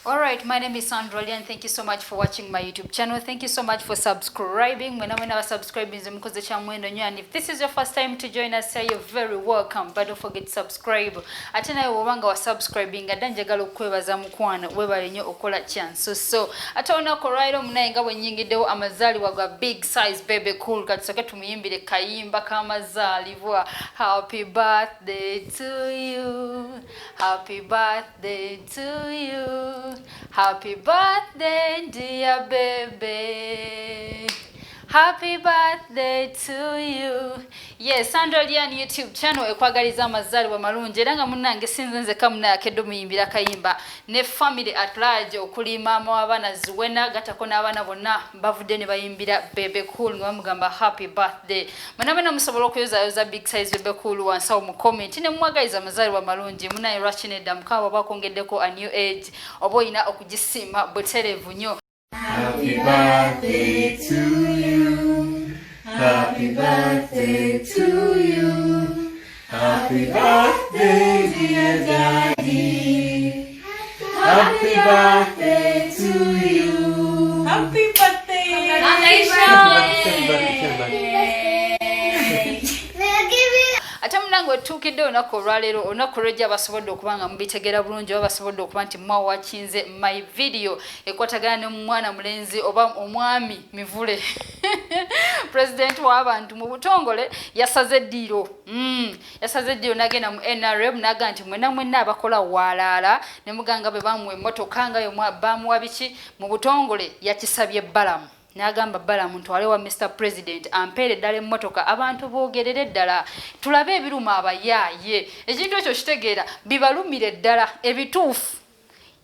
Alright, my name is Sandra and thank you so much for watching my YouTube channel. Thank you so much for subscribing. When I subscribe, and if this is your first time to join us, you're very welcome. But don't forget to subscribe. Atena wabanga wa subscribing adanjagala okwebaza mukwano webale nnyo okola chance. So ataona ko right munayenga bwenyingiddewo amazali waga big size baby cool katsoke tumuyimbire kayimba kamazalibwa. Happy birthday to you. Happy birthday to you. Happy birthday, dear baby. Happy birthday to you. Yes, Sandra Lian YouTube channel ekwagaliza amazali wa malungi era nga munnange sinzenze kamuna yakeddo muyimbira kayimba ne family at large okuli mama w'abaana Ziwena gatako n'abaana bonna bavudde ne bayimbira baby cool nga bamugamba happy birthday. Mwana musobola okuyozayoza big size baby cool wansawo mu comment ne mwagaliza amazali wa malungi munaye Rachineda mukaba bakongeddeko a new age oba oyina okugisima buterevu nnyo. Happy birthday to you. Happy birthday to you. Happy birthday, dear Daddy. Happy birthday to you. Happy birthday. Atamnango tukidde onako olwaleero onako lwejja basobodde okubanga mubitegera bulungi oba basobodde okuba nti mwawachinze my video ekwatagana n'omwana mulenzi oba omwami mivule president w'abantu mu butongole yasaze eddiiro yasaze eddiiro n'agenda mu NRM n'aga nti mwenna abakola walaala ne muganga bwe bamuwa emmotoka nga yo bamuwa biki mu butongole yakisabye BALAAM. Nagamba BALAAM ntwale wa Mr. President ampere ddala emmotoka abantu boogerere ddala tulabe ebiruma abayaaye ekintu ekyo kitegeera bibalumire ddala ebituufu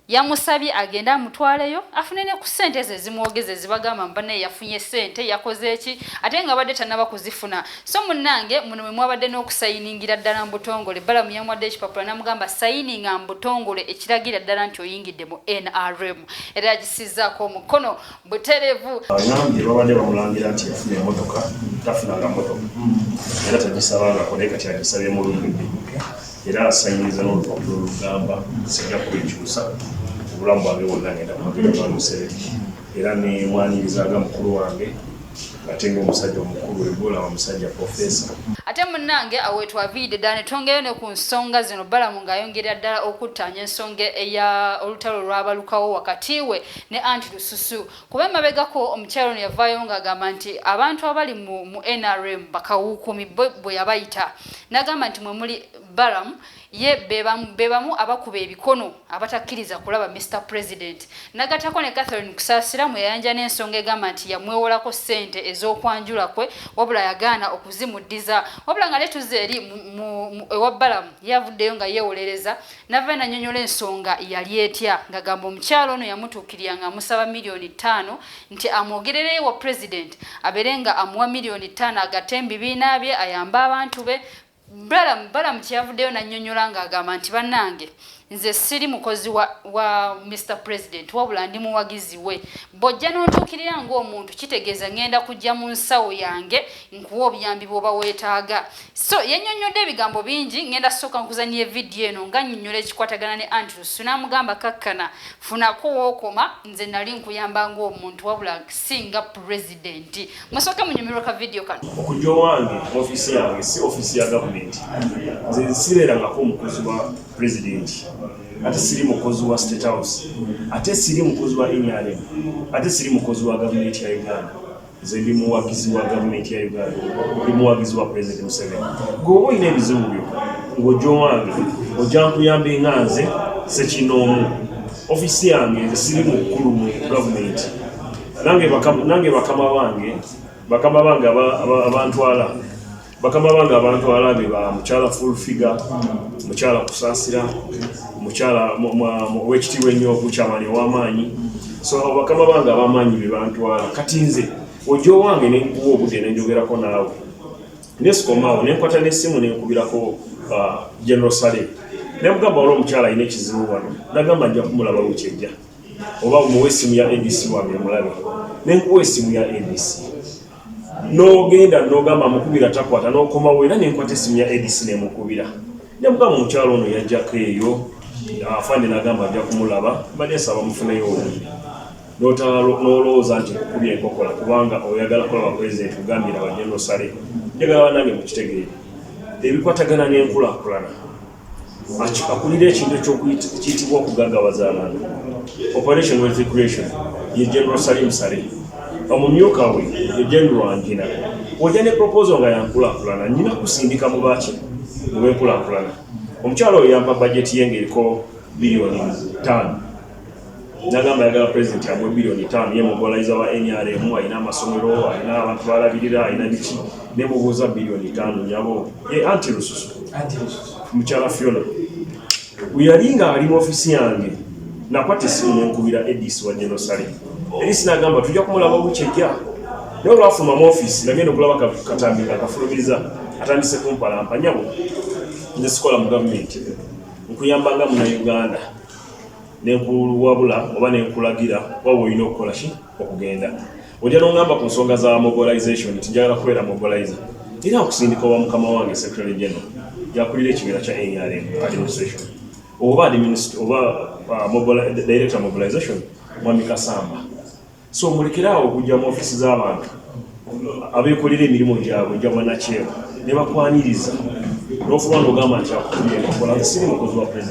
yamusabye agenda amutwaleyo afune ne ku ssente ze zimwogeze zibagamba mbane yafunye ssente yakoze eki ate nga badde tannaba kuzifuna so munnange muno mwe mwabadde n'okusayiningira ddala mu butongole BALAAM yamwadde ekipapula namugamba sayininga mu butongole ekiragira ddala nti oyingidde mu NRM era yagisizzaako omukono buterevu. Namye babadde bamulangira nti yafuna emmotoka tafunanga mmotoka era tagisabanga kode kati agisabye mu lulimi era asanyiriza n'olupapula olugamba sijja kubikyusa obulamu bwange bwonna ngenda kumagenda bamusereki era ne mwanirizaga mukulu wange ate ng'omusajja omukulu ebola omusajja profesa. Ate munnange awetwavide ddala ne twongeyo ne ku nsonga zino BALAAM ng'ayongera ddala okuttaanya ensonga eya olutalo lw'abalukawo wakati we ne anti LUSUSU kuba emabegako omukyalo ono yavaayo ng'agamba nti abantu abali mu NRM bakawuukumi bwe yabayita n'agamba nti mwe muli BALAAM ye bebamu abakuba ebikono abatakkiriza kulaba Mr. President nagatako ne Catherine Kusaasira mwe yayanja n'ensonga egamba nti yamwewolako ssente ez'okwanjula kwe wabula yagaana okuzimuddiza wabula nga letuze eri ewa BALAAM yavuddeyo nga yeewolereza nava nanyonyola ensonga yali etya ng'agamba omukyalo ono yamutuukirira nga amusaba $5,000,000 nti amwogerereyo wa President abeere nga amuwa $5,000,000 agatte ebibiina bye ayambe abantu be. BALAAM kyavuddeyo nannyonnyola ng'agamba nti bannange nze siri mukozi wa Mr. President wabula ndi muwagizi we bojja n'ontuukirira ng'omuntu kitegeeza ngenda kujja mu nsawo yange nkuwa obuyambi bw'oba weetaaga. So yennyonnyodde ebigambo bingi ngenda sooka nkuzannya vidiyo eno nga nnyonnyola ekikwatagana ne anti LUSUSU n'amugamba kakkana funako wokoma nze nali nkuyamba ng'omuntu wabula singa President. Musooke munyumirwe ka vidiyo kano. Okujja wange ofisi yange si ofisi ya gavumenti nze sibeerangako omukozi wa President ate siri mukozi wa State House ate siri mukozi wa NRM ate siri mukozi wa gavumenti ya Uganda nze ndi muwagizi wa gavumenti ya Uganda ndi muwagizi wa President Museveni gwoba oyina ebizibu byo ng'ojja wange ojja nkuyambe nga nze sekinoomu ofisi yange nze siri mukulu mu gavumenti nange bakama bange abantwala bakama bange abantwala be ba mukyala full figure mukyala Kusaasira mukyala w'ekitiibwa ennyo okukyamani ow'amaanyi so bakama bange ab'amaanyi be bantwala kati nze ojja wange nenkuwa obudde nenjogerako naawe nesikomawo nenkwata n'essimu nenkubirako General Sale nemugamba wali omukyala alina ekizibu wano nagamba nja kumulaba wukyejja oba muwe essimu ya ABC wange mulabe nenkuwa essimu ya ABC n'ogenda n'ogamba mukubira takwata n'okomawo era nenkwata essimu ya ABC nemukubira nemugamba omukyala ono yajjako eyo afande n'agamba ajja kumulaba badde saba mufuneyo obulungi n'olowooza nti kubya enkokola kubanga oyagala kulaba pulezidenti kugambira General Sale njagala bannange mukitegeere ebikwatagana n'enkulaakulana akulira ekintu ekiyitibwa okugaggawaza abantu operation wealth creation ye General Salim Sale omumyuka we ye General Angina ojja ne proposal nga yankulaakulana nnyina kusindika mu baki mu b'enkulaakulana omukyalo oyo yampa bajeti ye ng'eriko biliyoni 5 nagamba yagala pulezidenti amwe biliyoni 5 ye mobilize wa NRM alina amasomero alina abantu balabirira alina biki ne mubuuza biliyoni 5 nyabo ye anti lususu mukyala Fiona uyali nga ali mu ofisi yange nakwata essimu nenkubira Edis wa General Sale Edis nagamba tujja kumulaba bukyejja naye olwafuluma mu ofisi nagenda okulaba katambi nga kafulumiriza atandise kumpalampa nyabo nze sikola mu gavumenti nkuyamba nga Munnayuganda nenkuluwabula oba nenkulagira waba olina okukola ki okugenda ojja n'ongamba ku nsonga za mobilization tijagala kubeera mobilizer era okusindika oba mukama wange Secretary General yakulira ekibiina kya NRM administration oba director mobilization Mwami Kasamba so mulekerawo okujja mu ofisi z'abantu abeekolera emirimu gyabwe gya bannakyewa ne bakwaniriza n'ofuba n'ogamba nti akukubye enkokola siri mukozi wa president